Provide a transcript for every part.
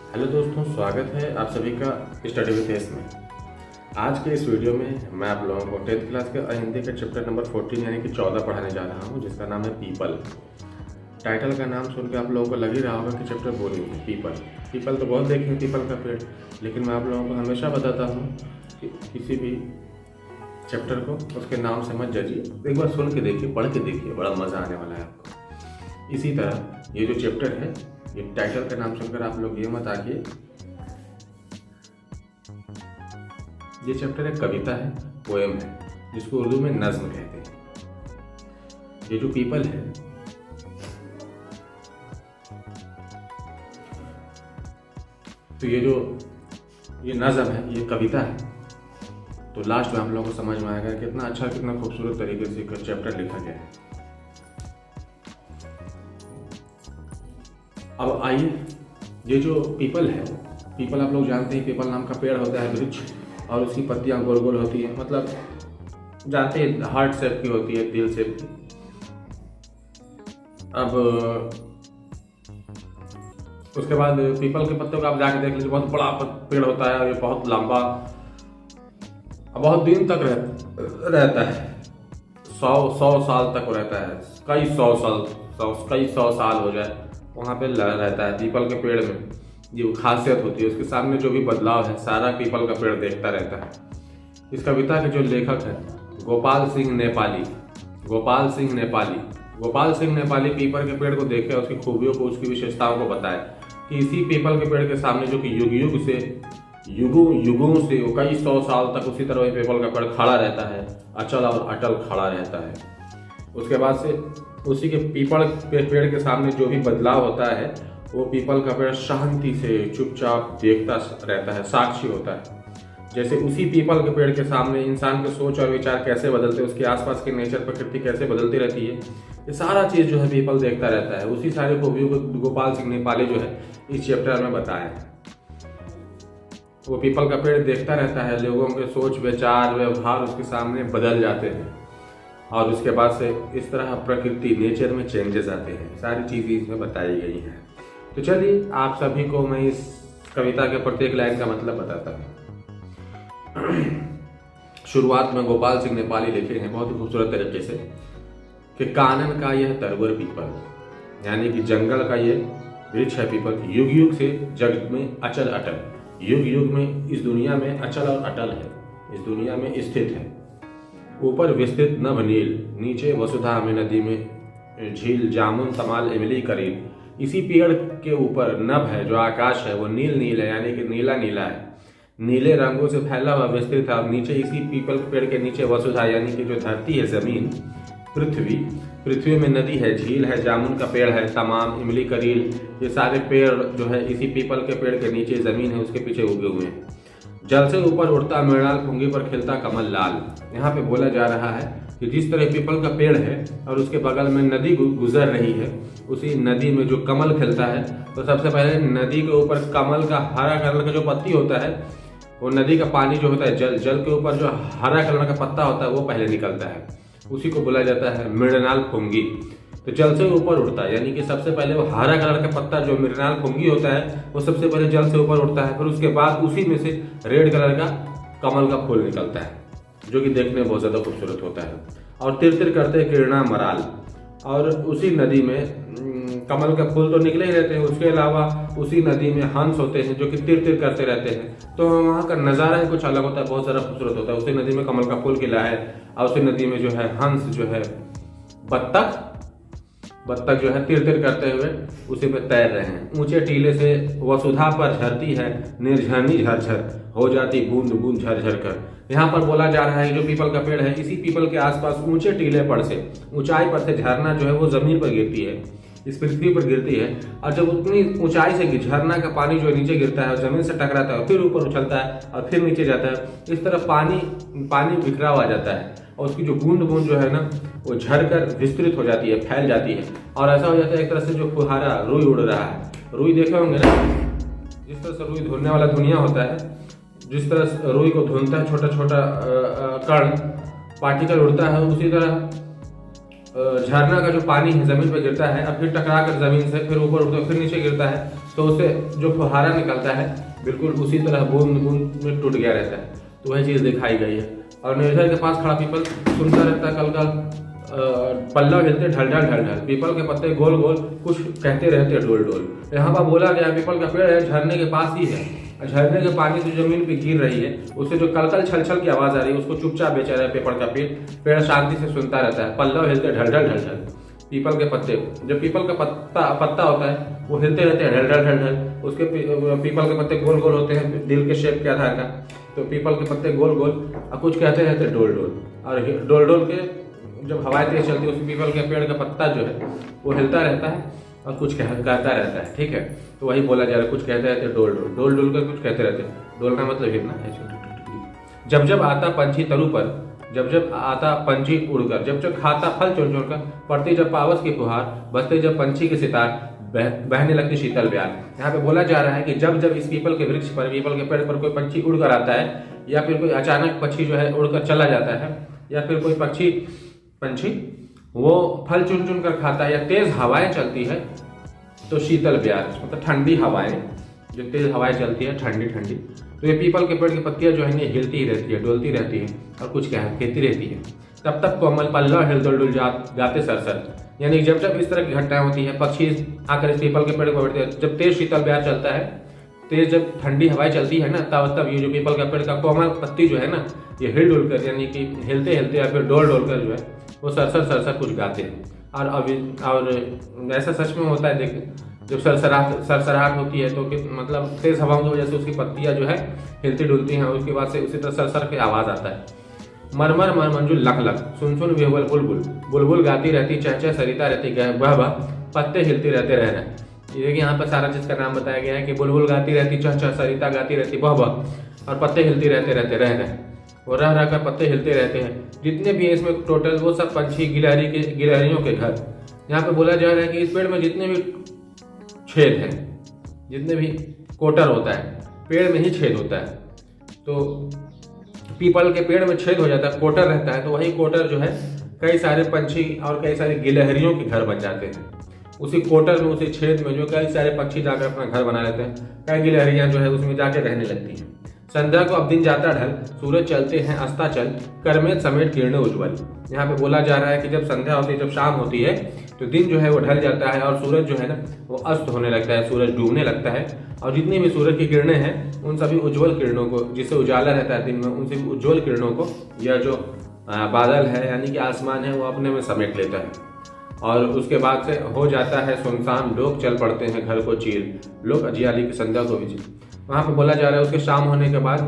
Hello दोस्तों, स्वागत है आप सभी का स्टडी विद एस में। आज के इस वीडियो में मैं आप लोगों को 10th क्लास के हिंदी के चैप्टर नंबर 14 यानी कि 14 पढ़ाने जा रहा हूं, जिसका नाम है पीपल। टाइटल का नाम सुन के आप लोगों को लग ही रहा होगा कि चैप्टर बोरिंग है। पीपल तो बहुत देखे हैं, पीपल का पेड़, लेकिन मैं आप लोगों को हमेशा बताता हूँ कि किसी भी चैप्टर को उसके नाम से मत जजिए, एक बार सुन के देखिए, पढ़ के देखिए, बड़ा मज़ा आने वाला है आपको। इसी तरह ये जो चैप्टर है, ये टाइटल का नाम सुनकर आप लोग ये मत आइए। ये चैप्टर एक कविता है, पोएम है, जिसको उर्दू में नज्म कहते हैं। ये जो पीपल है, तो ये नज्म है, ये कविता है। तो लास्ट में हम लोगों को समझ में आएगा कितना अच्छा, कितना खूबसूरत तरीके से चैप्टर लिखा गया है। अब आइए, ये जो पीपल है, पीपल आप लोग जानते हैं, पीपल नाम का पेड़ होता है, वृक्ष, और उसकी पत्तियां गोल गोल होती है, मतलब जानते हैं हार्ट शेप की होती है, दिल शेप की। अब उसके बाद पीपल के पत्तों का आप जाके देख लीजिए, बहुत बड़ा पेड़ होता है, ये बहुत लंबा, बहुत दिन तक रहता है, 100 साल तक रहता है, कई सौ साल हो जाए वहाँ पे रहता है पीपल के पेड़ में। ये खासियत होती है, उसके सामने जो भी बदलाव है सारा पीपल का पेड़ देखता रहता है। इस कविता के जो लेखक है गोपाल सिंह नेपाली पीपल के पेड़ को देखे, उसकी खूबियों को, उसकी विशेषताओं को बताए कि इसी पीपल के पेड़ के सामने जो कि युगों से वो कई सौ साल तक उसी तरह पीपल का पेड़ खड़ा रहता है, अचल और अटल खड़ा रहता है। उसके बाद से उसी के पीपल पेड़ के सामने जो भी बदलाव होता है, वो पीपल का पेड़ शांति से चुपचाप देखता रहता है, साक्षी होता है। जैसे उसी पीपल के पेड़ के सामने इंसान के सोच और विचार कैसे बदलते हैं, उसके आसपास के नेचर, प्रकृति कैसे बदलती रहती है, ये सारा चीज़ जो है पीपल देखता रहता है। उसी सारे खूबियों को गोपाल सिंह नेपाली जो है इस चैप्टर में बताया है। वो पीपल का पेड़ देखता रहता है, लोगों के सोच, विचार, व्यवहार उसके सामने बदल जाते हैं, और उसके बाद से इस तरह प्रकृति, नेचर में चेंजेस आते हैं। सारी चीज़ें इसमें बताई गई हैं। तो चलिए आप सभी को मैं इस कविता के प्रत्येक लाइन का मतलब बताता हूँ। शुरुआत में गोपाल सिंह नेपाली लिखे हैं बहुत ही खूबसूरत तरीके से कि कानन का यह तरवर पीपल, यानी कि जंगल का ये वृक्ष है पीपल, युग युग से जग में अचल अटल, युग युग में इस दुनिया में अचल और अटल है, इस दुनिया में स्थित है। ऊपर विस्तृत नभ नील, नीचे वसुधा में नदी में झील, जामुन तमाल इमली करीब। इसी पेड़ के ऊपर नभ है, जो आकाश है, वो नील नील है, यानी कि नीला नीला है, नीले रंगों से फैला हुआ विस्तृत है। और नीचे इसी पीपल पेड़ के नीचे वसुधा, यानी कि जो धरती है, जमीन, पृथ्वी में नदी है, झील है, जामुन का पेड़ है, तमाम, इमली, करील, ये सारे पेड़ जो है इसी पीपल के पेड़ के नीचे जमीन है, उसके पीछे उगे हुए हैं। जल से ऊपर उड़ता मृणाल, पुंगी पर खिलता कमल लाल। यहाँ पे बोला जा रहा है कि जिस तरह पीपल का पेड़ है और उसके बगल में नदी गुजर रही है, उसी नदी में जो कमल खिलता है, तो सबसे पहले नदी के ऊपर कमल का हरा कलर का जो पत्ती होता है, वो नदी का पानी जो होता है, जल के ऊपर जो हरा कलर का पत्ता होता है वो पहले निकलता है, उसी को बोला जाता है मृणाल पुंगी। तो जल से ऊपर उड़ता है, यानी कि सबसे पहले वो हरा कलर का पत्ता जो मृणाल पुंगी होता है, वो सबसे पहले जल से ऊपर उड़ता है, फिर उसके बाद उसी में से रेड कलर का कमल का फूल निकलता है, जो कि देखने में बहुत ज़्यादा खूबसूरत होता है। और तिर तिर करते किरणा मराल, और उसी नदी में कमल का फूल तो निकले ही रहते हैं, उसके अलावा उसी नदी में हंस होते हैं जो कि तिर तिर करते रहते हैं। तो वहाँ का नज़ारा ही कुछ अलग होता है, बहुत ज़्यादा खूबसूरत होता है। उसी नदी में कमल का फूल खिला है, और उसी नदी में जो है हंस, जो है बत्तख जो है तिर तिर करते हुए उसी में तैर रहे हैं। ऊंचे टीले से वसुधा पर झरती है निर्झरनी झरझर, हो जाती बूंद बूंद झरझर कर। यहाँ पर बोला जा रहा है जो पीपल का पेड़ है, इसी पीपल के आसपास ऊंचे टीले पर से, ऊंचाई पर से झरना जो है वो जमीन पर गिरती है, इस पृथ्वी पर गिरती है। और जब उतनी ऊंचाई से झरना का पानी जो नीचे गिरता है और जमीन से टकराता है, फिर ऊपर उछलता है और फिर नीचे जाता है, इस तरह पानी बिखरा हुआ जाता है, और उसकी जो बूंद बूंद जो है ना, वो झड़कर विस्तृत हो जाती है, फैल जाती है, और ऐसा हो जाता है एक तरह से जो फुहारा रुई उड़ रहा है। रुई देखे होंगे ना, जिस तरह से रुई धुलने वाला दुनिया होता है, जिस तरह रुई को धुलता है छोटा छोटा कण, पार्टिकल उड़ता है, उसी तरह झरना का जो पानी है जमीन पर गिरता है, अब फिर टकरा कर जमीन से फिर ऊपर उठता है, फिर नीचे गिरता है, तो उससे जो फुहारा निकलता है बिल्कुल उसी तरह बूंद बूंद में टूट गया रहता है। तो वही चीज़ दिखाई गई है। और निर्झर के पास खड़ा पीपल सुनता रहता है कल का पल्ला हिलते ढल ढल ढल ढल, पीपल के पत्ते गोल गोल कुछ कहते रहते डोल डोल। यहाँ पर बोला गया पीपल का पेड़ है झरने के पास ही है, झरने के पानी जो जमीन पे गिर रही है उससे जो कलकल छल छल की आवाज आ रही है उसको चुपचाप बेचारा है पीपल का पेड़ शांति से सुनता रहता है। पल्ला हिलते ढल ढल ढल ढल, पीपल के पत्ते, जब पीपल का पत्ता होता है वो हिलते रहते हैं ढल ढल ढल ढल, उसके पीपल के पत्ते गोल गोल होते हैं दिल के शेप के आधार का, तो पीपल के पत्ते गोल गोल और कुछ कहते रहते हैं डोल डोल। और डोल डोल के जब हवाएं तेज चलती है उस पीपल के पेड़ का पत्ता जो है वो हिलता रहता है और कुछ कहता रहता है। ठीक है, तो वही बोला जा रहा है, कुछ कहते रहते डोल डोल, डोल डोल कर कुछ कहते रहते हैं। डोल का मतलब हिलना है। जब जब आता पंछी तरु पर, जब जब आता पंछी उड़कर, जब जब खाता फल चुन चुन कर, पड़ती जब पावस की फुहार, बजते जब पंछी के सितार, बहने लगती शीतल ब्यार। यहाँ पे बोला जा रहा है कि जब जब इस पीपल के वृक्ष पर, पीपल के पेड़ पर कोई पंछी उड़कर आता है, या फिर कोई अचानक पक्षी जो है उड़कर चला जाता है, या फिर कोई पंछी वो फल चुन चुन कर खाता है, या तेज हवाएं चलती है, तो शीतल ब्यार मतलब ठंडी हवाएं, जो तेज हवाएं चलती है ठंडी ठंडी, तो ये पीपल के पेड़ की पत्तियां जो है हिलती ही रहती है, डोलती रहती है और कुछ कहती रहती है। तब तक कोमल पल्ला हिल डुल डुल गाते सरसर। यानी जब जब इस तरह की घटनाएं होती है, पक्षी आकर इस पीपल के पेड़ को बैठते हैं, जब तेज शीतल ब्यार चलता है, तेज जब ठंडी हवाएं चलती है ना, तब ये जो पीपल का पेड़ का कोमल पत्ती जो है ना, ये हिल डुल कर, यानी कि हिलते हिलते या फिर डोल डोल कर जो है वो सरसर सरसर कुछ गाते हैं। और ऐसा सच में होता है, देखिए जब सरसराहट होती है तो मतलब तेज हवाओं की वजह से उसकी पत्तियां जो है हिलती डुलती हैं, उसके बाद से उसी तरह सरसर की आवाज आता है। मरमर मर मंजुल लख लख, सुन सुन विह्वल बुलबुल, बुलबुल गाती रहती, चह चह सरिता रहती, वह पत्ते हिलते रहते रह रहे। देखिए यहाँ पर सारा चीज का नाम बताया गया है कि बुलबुल गाती रहती, चह चह सरिता गाती रहती, वह और पत्ते हिलती रहते रहते रह रहे, और रह कर पत्ते हिलते रहते हैं। जितने भी इसमें टोटल वो सब पंछी गिलहरियों के घर। यहाँ पे बोला जा रहा है कि इस पेड़ में जितने भी छेद हैं, जितने भी कोटर होता है, पेड़ में ही छेद होता है, तो पीपल के पेड़ में छेद हो जाता है, कोटर रहता है, तो वही कोटर जो है कई सारे पंछी और कई सारे गिलहरियों के घर बन जाते हैं। उसी कोटर में, उसी छेद में जो कई सारे पक्षी जाकर अपना घर बना लेते हैं, कई गिलहरियां जो है उसमें जाकर रहने लगती हैं। संध्या को अब दिन जाता ढल, सूरज चलते हैं अस्ताचल, करमेत समेट किरणें उज्ज्वल। यहाँ पे बोला जा रहा है कि जब संध्या होती है, जब शाम होती है, तो दिन जो है वो ढल जाता है और सूरज जो है ना वो अस्त होने लगता है, सूरज डूबने लगता है, और जितनी भी सूरज की किरणें हैं उन सभी उज्ज्वल किरणों को, जिससे उजाला रहता है दिन में, उन सभी उज्ज्वल किरणों को यह जो बादल है यानी कि आसमान है वो अपने में समेट लेता है। और उसके बाद से हो जाता है सुनसान, लोग चल पड़ते हैं घर को चीर, लोग अजियाली की संध्या को भी। वहाँ पे बोला जा रहा है उसके शाम होने के बाद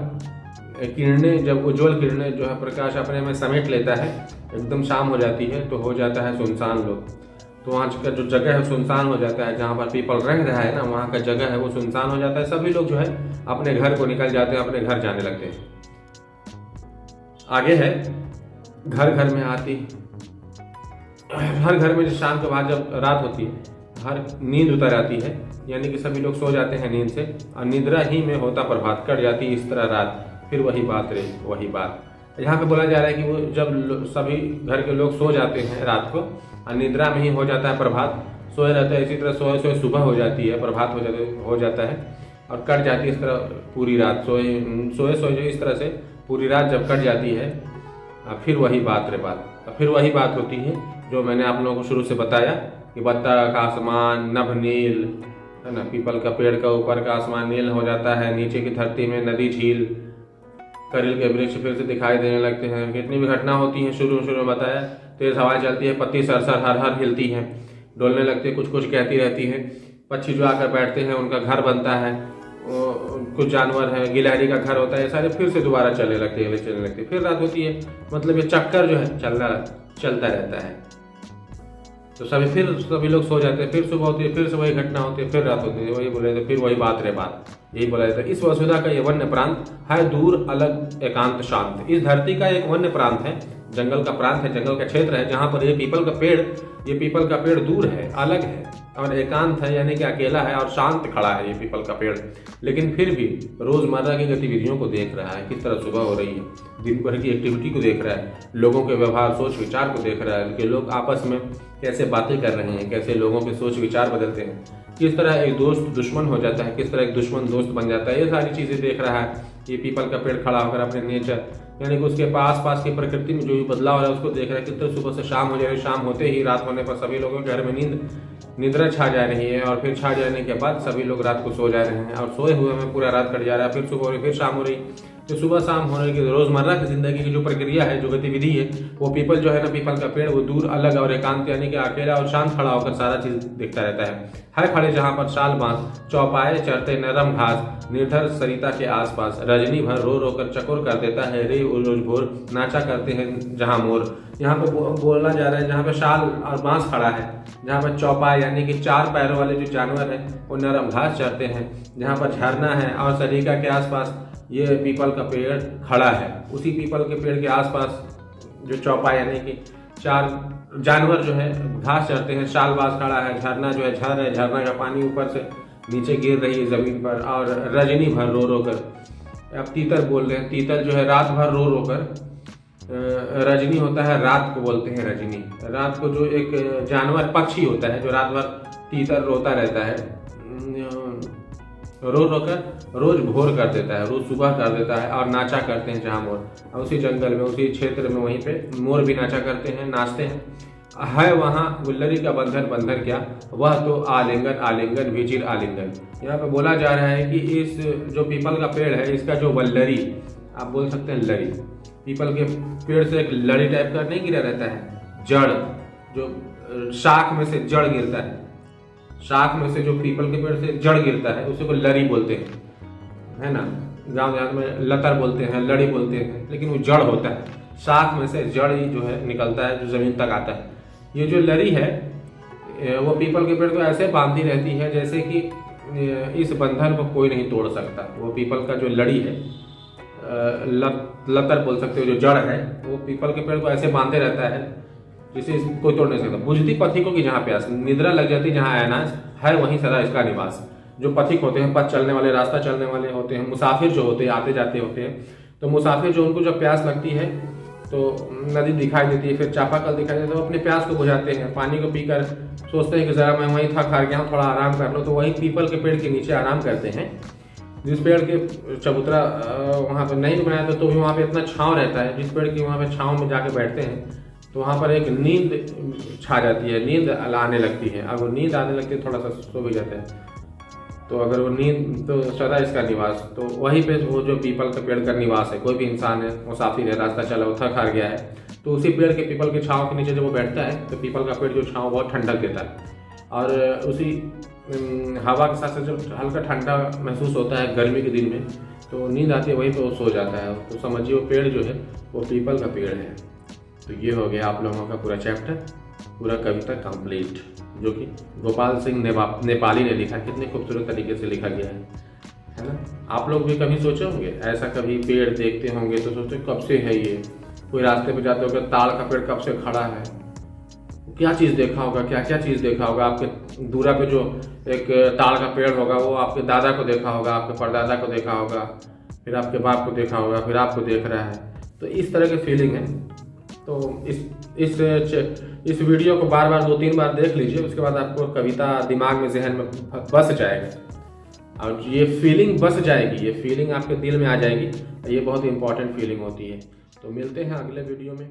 किरणें, जब उज्ज्वल किरणें जो है प्रकाश अपने में समेट लेता है, एकदम शाम हो जाती है, तो हो जाता है सुनसान लोग। तो वहाँ का जो जगह है सुनसान हो जाता है, जहाँ पर पीपल रह रहा है ना, वहाँ का जगह है वो सुनसान हो जाता है। सभी लोग जो है अपने घर को निकल जाते हैं, अपने घर जाने लगते हैं। आगे है घर घर में आती, हर घर में शाम के बाद जब रात होती है, हर नींद उतर आती है, यानी कि सभी लोग सो जाते हैं नींद से, और निद्रा ही में होता प्रभात, कट जाती इस तरह रात, फिर वही बात रे वही बात। यहाँ पे बोला जा रहा है कि वो जब सभी घर के लोग सो जाते हैं रात को, और निद्रा में ही हो जाता है प्रभात, सोए रहते हैं, इसी तरह सोए सोए सुबह हो जाती है, प्रभात हो जाता है, और कट जाती है इस तरह पूरी रात, सोए सोए जो इस तरह से पूरी रात जब कट जाती है, फिर वही बात रे बात, फिर वही बात होती है जो मैंने आप लोगों को शुरू से बताया कि बत्तख आसमान नभ नील है ना, पीपल का पेड़ का ऊपर का आसमान नील हो जाता है, नीचे की धरती में नदी झील, करील के वृक्ष फिर से दिखाई देने लगते हैं। कितनी भी घटना होती है शुरू में बताया, तेज हवाएं चलती है, पत्ती सरसर हर हर हिलती हैं, डोलने लगती है, कुछ कुछ कहती रहती है, पक्षी जो आकर बैठते हैं उनका घर बनता है, कुछ जानवर है, गिलहरी का घर होता है, सारे फिर से दोबारा चलने लगते हैं, फिर रात होती है। मतलब ये चक्कर जो है चलता रहता है। तो सभी लोग सो जाते हैं, फिर सुबह होती है, फिर से वही घटना होती है, फिर रात होती है, वही बोले थे, फिर वही बात रे बात, यही बोला जाता है। इस वसुधा का ये वन्य प्रांत है दूर अलग एकांत शांत। इस धरती का एक वन्य प्रांत है जंगल का प्रांत है, जंगल का क्षेत्र है, जहाँ पर ये पीपल का पेड़ दूर है, अलग है और एकांत है, यानी कि अकेला है और शांत खड़ा है ये पीपल का पेड़। लेकिन फिर भी रोजमर्रा की गतिविधियों को देख रहा है, किस तरह सुबह हो रही है, दिन भर की एक्टिविटी को देख रहा है, लोगों के व्यवहार सोच विचार को देख रहा है कि लोग आपस में कैसे बातें कर रहे हैं, कैसे लोगों के सोच विचार बदलते हैं, किस तरह एक दोस्त दुश्मन हो जाता है, किस तरह एक दुश्मन दोस्त बन जाता है, ये सारी चीज़ें देख रहा है ये पीपल का पेड़ खड़ा होकर अपने नेचर, यानी कि उसके पास की प्रकृति में जो भी बदलाव हो रहा है उसको देख रहा है। किस तरह सुबह से शाम हो जा रही है, शाम होते ही रात होने पर सभी लोगों के घर में निद्रा छा जा रही है और फिर छा जाने के बाद सभी लोग रात को सो जा रहे हैं और सोए हुए में पूरा रात कट जा रहा है, फिर सुबह हो रही, फिर शाम हो रही। तो सुबह शाम होने की रोजमर्रा की जिंदगी की जो प्रक्रिया है, जो गतिविधि है, वो पीपल जो है ना, पीपल का पेड़ वो दूर अलग और एकांत यानी कि अकेला और शांत खड़ा होकर सारा चीज देखता रहता है खड़े जहाँ पर शाल बांस चौपाए चढ़ते नरम घास निर्धर सरिता के आसपास, रजनी भर रो रो कर चकोर कर देता है रे रोज भोर, नाचा करते हैं जहाँ मोर। यहाँ पे बोलना जा रहा है जहाँ पे शाल और बांस खड़ा है, जहाँ पर चौपाए यानी कि 4 पैरों वाले जो जानवर हैं वो नरम घास चढ़ते हैं, जहाँ पर झरना है और सरिता के आसपास ये पीपल का पेड़ खड़ा है। उसी पीपल के पेड़ के आसपास जो चौपाई यानी कि 4 जानवर जो है घास चढ़ते हैं, शाल बांस खड़ा है, झरना जो है झर है, झरना का पानी ऊपर से नीचे गिर रही है जमीन पर, और रजनी भर रो रो कर, अब तीतर बोल रहे हैं, तीतर जो है रात भर रो रो कर, रजनी होता है रात को बोलते हैं रजनी, रात को जो एक जानवर पक्षी होता है जो रात भर तीतर रोता रहता है, रो रो कर रोज भोर कर देता है, रोज सुबह कर देता है और नाचा करते हैं जहाँ मोर, और उसी जंगल में उसी क्षेत्र में वहीं पे मोर भी नाचा करते हैं, नाचते हैं। है वहाँ गुल्लरी का बंधन बंधन क्या, वह तो आलिंगन आलिंगन विचिर आलिंगन। यहाँ पे बोला जा रहा है कि इस जो पीपल का पेड़ है इसका जो वल्लरी, आप बोल सकते हैं लड़ी, पीपल के पेड़ से एक लड़ी टाइप का नहीं गिरा रहता है, जड़ जो शाख में से जड़ गिरता है, शाख में से जो पीपल के पेड़ से जड़ गिरता है उसे को लड़ी बोलते हैं, है ना, गांव देहात में लतर बोलते हैं, लड़ी बोलते हैं, लेकिन वो जड़ होता है, शाख में से जड़ ही जो है निकलता है जो जमीन तक आता है। ये जो लड़ी है वो पीपल के पेड़ को ऐसे बांधी रहती है जैसे कि इस बंधन को कोई नहीं तोड़ सकता। वो पीपल का जो लड़ी है, लतर बोल सकते हो, जो जड़ है वो पीपल के पेड़ को ऐसे बांधे रहता है जिसे कोई तोड़ नहीं सकता। बुझती पथिकों की जहाँ प्यास, निद्रा लग जाती जहाँ अनाज है वहीं सदा इसका निवास। जो पथिक होते हैं, पथ चलने वाले, रास्ता चलने वाले होते हैं, मुसाफिर जो होते हैं, आते जाते होते हैं, तो मुसाफिर जो उनको जब प्यास लगती है तो नदी दिखाई देती है, फिर चापाकल दिखाई देता है, तो अपने प्यास को बुझाते हैं, पानी को पीकर सोचते हैं कि जरा मैं वहीं थक हार गया हूँ, थोड़ा आराम कर लो, तो वहीं पीपल के पेड़ के नीचे आराम करते हैं। जिस पेड़ के चबूतरा वहाँ पर नहीं बनाया था तो भी वहाँ पे इतना छाँव रहता है, जिस पेड़ की वहाँ पे छाँव में जाके बैठते हैं तो वहाँ पर एक नींद छा जाती है, नींद आने लगती है। अब वो नींद आने लगती है, थोड़ा सा सो भी जाता है, तो अगर वो नींद तो सदा इसका निवास, तो वहीं पे वो जो पीपल के पेड़ का निवास है। कोई भी इंसान है, मुसाफिर है, रास्ता चला, वो थक हार गया है, तो उसी पेड़ के पीपल के छाँव के नीचे जब वो बैठता है तो पीपल का पेड़ जो छाँव बहुत ठंडक देता है, और उसी हवा के साथ साथ जब हल्का ठंडा महसूस होता है गर्मी के दिन में, तो नींद आती है, वहीं पर वो सो जाता है। तो समझिए वो पेड़ जो है वो पीपल का पेड़ है। तो ये हो गया आप लोगों का पूरा चैप्टर, पूरा कविता कंप्लीट, जो कि गोपाल सिंह नेपाली ने लिखा। कितने खूबसूरत तरीके से लिखा गया है ना। आप लोग भी कभी सोचे होंगे, ऐसा कभी पेड़ देखते होंगे तो सोचते कब से है ये, कोई रास्ते पे जाते होगे ताड़ का पेड़ कब से खड़ा है, क्या चीज़ देखा होगा, क्या क्या चीज़ देखा होगा। आपके दूरा पे जो एक ताड़ का पेड़ होगा वो आपके दादा को देखा होगा, आपके परदादा को देखा होगा, फिर आपके बाप को देखा होगा, फिर आपको देख रहा है। तो इस तरह की फीलिंग है। तो इस वीडियो को बार बार 2-3 बार देख लीजिए, उसके बाद आपको कविता दिमाग में, जहन में बस जाएगा, और ये फीलिंग बस जाएगी, ये फीलिंग आपके दिल में आ जाएगी। ये बहुत इंपॉर्टेंट फीलिंग होती है। तो मिलते हैं अगले वीडियो में।